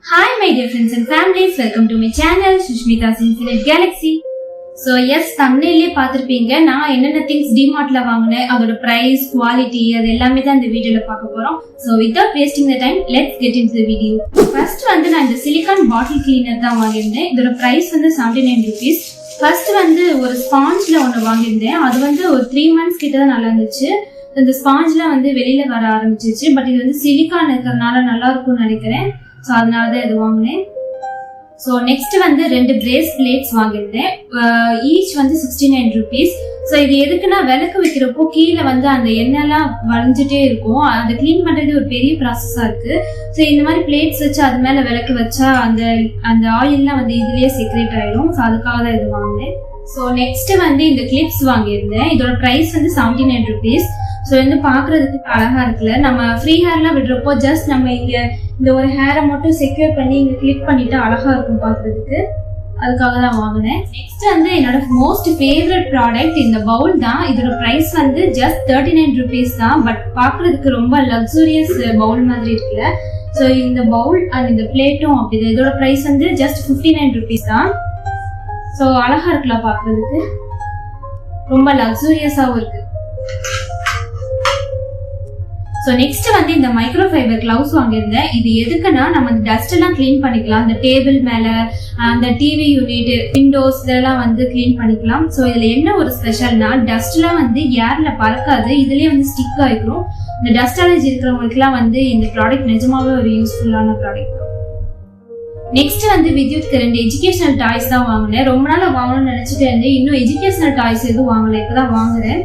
Hi my dear friends and families, welcome to my channel Sushmita's Infinite Galaxy. So yes, thumbnail பார்த்திருப்பீங்க. நான் என்னென்ன things டிமார்ட்ல வாங்குனேன், அதோட price, quality அது எல்லாமே தான் இந்த வீடியோல பார்க்க போறோம். So without wasting the time, let's get into the video. First வந்து நான் இந்த சிலிகான் பாட்டில் கிளீனர் தான் வாங்கியிருந்தேன். இதோட பிரைஸ் வந்து 79 rupees. ஃபர்ஸ்ட் வந்து ஒரு ஸ்பாஞ்ச்ல ஒன்று வாங்கியிருந்தேன். அது வந்து ஒரு 3 months கிட்ட தான் நல்லா இருந்துச்சு. இந்த ஸ்பாஞ்ச்ல வந்து வெளியில வர ஆரம்பிச்சிச்சு. பட் இது வந்து சிலிகான் இருக்கிறதுனால நல்லா இருக்கும்னு நினைக்கிறேன். ஸோ அதனால தான் இது வாங்கினேன். ஸோ நெக்ஸ்ட் வந்து 2 பிரேஸ் பிளேட்ஸ் வாங்கியிருந்தேன். ஈச் வந்து 69 rupees. ஸோ இது எதுக்குன்னா விளக்கு வைக்கிறப்போ கீழே வந்து அந்த எண்ணெய்லாம் வளைஞ்சிட்டே இருக்கும். அதை கிளீன் பண்ணுறது ஒரு பெரிய ப்ராசஸாக இருக்கு. ஸோ இந்த மாதிரி பிளேட்ஸ் வச்சு அது மேலே விளக்கு வச்சா அந்த ஆயில்லாம் வந்து இதுலேயே செக்ரேட் ஆகிடும். ஸோ அதுக்காக தான் இது வாங்கினேன். ஸோ நெக்ஸ்ட் வந்து இந்த கிளிப்ஸ் வாங்கியிருந்தேன். இதோட ப்ரைஸ் வந்து 79 rupees. ஸோ வந்து பார்க்கறதுக்கு அழகா இருக்குல்ல. நம்ம ஃப்ரீ ஹேர்லாம் விடுறப்போ ஜஸ்ட் நம்ம இங்க இந்த ஒரு ஹேரை மட்டும் செக்யூர் பண்ணி இங்க கிளிக் பண்ணிட்டு அழகா இருக்கும் பார்க்கறதுக்கு. அதுக்காக தான் வாங்கினேன். நெக்ஸ்ட் வந்து என்னோட மோஸ்ட் ஃபேவரட் ப்ராடக்ட் இந்த பவுல் தான். இதோட ப்ரைஸ் வந்து ஜஸ்ட் 39 rupees தான். பட் பார்க்கறதுக்கு ரொம்ப லக்ஸூரியஸ் பவுல் மாதிரி இருக்குல்ல. ஸோ இந்த பவுல் அண்ட் இந்த பிளேட்டும் அப்படிதான். இதோட ப்ரைஸ் வந்து ஜஸ்ட் 59 rupees தான். ஸோ அழகா இருக்குல்ல பார்க்கறதுக்கு, ரொம்ப லக்ஸூரியஸாகவும் இருக்கு. ஸோ நெக்ஸ்ட் வந்து இந்த மைக்ரோ ஃபைபர் கிளவுஸ் வாங்கியிருந்தேன். இது எதுக்குன்னா நம்ம இந்த டஸ்ட் எல்லாம் கிளீன் பண்ணிக்கலாம். அந்த டேபிள் மேல, அந்த டிவி யூனிட், விண்டோஸ் இதெல்லாம் வந்து கிளீன் பண்ணிக்கலாம். ஸோ இதுல என்ன ஒரு ஸ்பெஷல்னா டஸ்ட் எல்லாம் வந்து ஏர்ல பறக்காது, இதுலயே வந்து ஸ்டிக் ஆகிக்கும். இந்த டஸ்ட் அலர்ஜி இருக்கிறவங்களுக்குலாம் வந்து இந்த ப்ராடக்ட் நிஜமாவே ஒரு யூஸ்ஃபுல்லான ப்ராடக்ட் தான். நெக்ஸ்ட் வந்து வித்யுத்க்கு 2 எஜுகேஷனல் டாய்ஸ் தான் வாங்கினேன். ரொம்ப நாள் வாங்கணும்னு நினைச்சிட்டே இருந்தேன். இன்னும் எஜுகேஷனல் டாய்ஸ் எதுவும் வாங்கல, இப்பதான் வாங்குறேன்.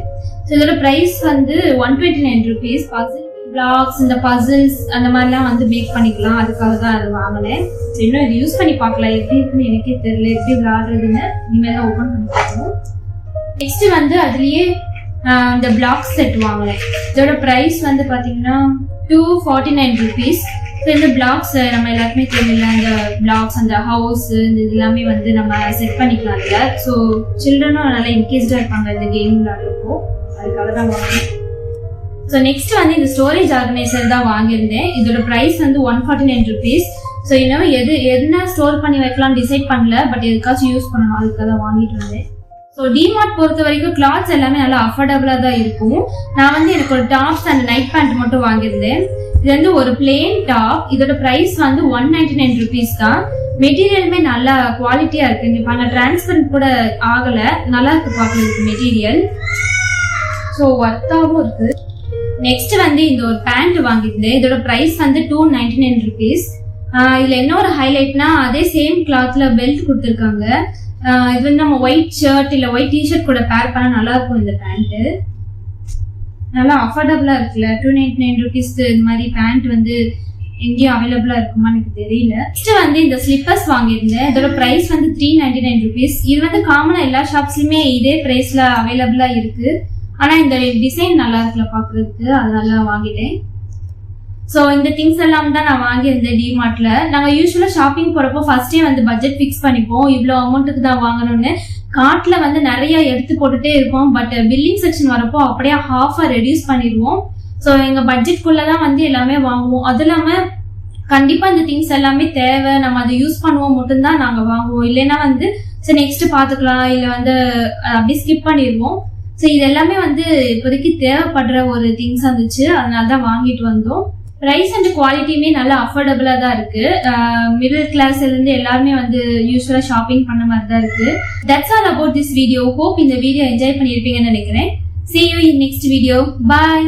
ஸோ இதோட ப்ரைஸ் வந்து 129 rupees. பசில் பிளாக்ஸ், இந்த பசில்ஸ் அந்த மாதிரிலாம் வந்து மேக் பண்ணிக்கலாம். அதுக்காக தான் அது வாங்கினேன். ஸோ இன்னும் இது யூஸ் பண்ணி பார்க்கலாம், எப்படி இருக்குன்னு எனக்கே தெரியல, எப்படி விளையாடுறதுன்னு. இனிமேல் தான் ஓப்பன் பண்ணி பார்க்கணும். நெக்ஸ்ட் வந்து அதுலயே இந்த பிளாக் செட் வாங்கினேன். இதோட ப்ரைஸ் வந்து பார்த்தீங்கன்னா 249 rupees. ஸோ இந்த பிளாக்ஸ் நம்ம எல்லாருக்குமே தெரியல, இந்த பிளாக்ஸ், அந்த ஹவுஸ், இந்த இது எல்லாமே வந்து நம்ம செட் பண்ணிக்கலாம் இல்லை. ஸோ சில்ட்ரனும் நல்லா என்கேஜாக இருப்பாங்க இந்த கேம் விளையாடுறப்போ. அதுக்காக தான் வாங்கினேன். ஸோ நெக்ஸ்ட் வந்து இந்த ஸ்டோரேஜ் ஆர்கனைசர் தான் வாங்கியிருந்தேன். இதோட ப்ரைஸ் வந்து 149 rupees. ஸோ இன்னும் என்ன ஸ்டோர் பண்ணி வைக்கலாம் டிசைட் பண்ணல, பட் எதுக்காச்சும் யூஸ் பண்ணணும், அதுக்காக தான் வாங்கிட்டு வந்தேன். ஸோ டிமார்ட் பொறுத்த வரைக்கும் கிளாத்ஸ் எல்லாமே நல்லா அஃபோர்டபுளாக தான் இருக்கும். நான் வந்து எனக்கு ஒரு டாப்ஸ் அண்ட் நைட் பேண்ட் மட்டும் வாங்கியிருந்தேன். இது வந்து ஒரு பிளெயின் டாப். இதோட ப்ரைஸ் வந்து 199 rupees தான். மெட்டீரியலுமே நல்லா குவாலிட்டியா இருக்கு. இங்க பாருங்க, டிரான்ஸ்பரண்ட் கூட ஆகல, நல்லா இருக்கு பார்க்கறதுக்கு மெட்டீரியல். ஸோ ஒர்த்தாகவும் இருக்கு. நெக்ஸ்ட் வந்து இந்த ஒரு பேண்ட் வாங்கியிருந்தேன். இதோட ப்ரைஸ் வந்து 299 rupees. இதுல என்ன ஒரு ஹைலைட்னா அதே சேம் கிளாத்ல பெல்ட் கொடுத்துருக்காங்க. இது வந்து நம்ம ஒயிட் ஷர்ட் இல்ல ஒயிட் டிஷர்ட் கூட பேர் பண்ணா நல்லா இருக்கும். இந்த பேண்ட் நல்லா அஃபோர்டபுளா இருக்குல்ல. 299 rupees இந்த மாதிரி பேண்ட் வந்து எங்கேயும் அவைலபிளா இருக்குமா எனக்கு தெரியல. நெக்ஸ்ட் வந்து இந்த ஸ்லிப்பர்ஸ் வாங்கியிருந்தேன். இதோட பிரைஸ் வந்து 399 rupees. இது வந்து காமனா எல்லா ஷாப்ஸ்லயுமே இதே பிரைஸ்ல அவைலபிளா இருக்கு. ஆனா இந்த டிசைன் நல்லா இருக்குல்ல பாக்குறதுக்கு, அதனால வாங்கிட்டேன். ஸோ இந்த திங்ஸ் எல்லாம் தான் நான் வாங்கியிருந்தேன் டிமார்ட்ல. நாங்கள் யூஸ்வலா ஷாப்பிங் போறப்போ ஃபர்ஸ்டே வந்து பட்ஜெட் ஃபிக்ஸ் பண்ணிப்போம், இவ்வளோ அமௌண்ட்டுக்கு தான் வாங்கணும்னு. கார்ட்ல வந்து நிறைய எடுத்து போட்டுட்டே இருப்போம். பட் பில்லிங் செக்ஷன் வரப்போ அப்படியே ஹாஃபா ரெடியூஸ் பண்ணிடுவோம். ஸோ எங்க பட்ஜெட்குள்ளதான் வந்து எல்லாமே வாங்குவோம். அது இல்லாம கண்டிப்பா இந்த திங்ஸ் எல்லாமே தேவை, நம்ம அதை யூஸ் பண்ணுவோம் மட்டும்தான் நாங்க வாங்குவோம். இல்லைன்னா வந்து சரி நெக்ஸ்ட் பாத்துக்கலாம், இல்ல வந்து அப்படியே ஸ்கிப் பண்ணிடுவோம். ஸோ இது எல்லாமே வந்து இப்போதைக்கு தேவைப்படுற ஒரு திங்ஸ் இருந்துச்சு, அதனால தான் வாங்கிட்டு வந்தோம். ப்ரைஸ் அண்ட் குவாலிட்டியுமே நல்லா அஃபோர்டபுளா தான் இருக்கு. மிடில் கிளாஸ்ல இருந்து எல்லாருமே வந்து யூஸ்வலா ஷாப்பிங் பண்ண மாதிரி தான் இருக்கு. That's all about this video. Hope இந்த வீடியோ என்ஜாய் பண்ணியிருப்பீங்கன்னு நினைக்கிறேன். See you in next video. Bye.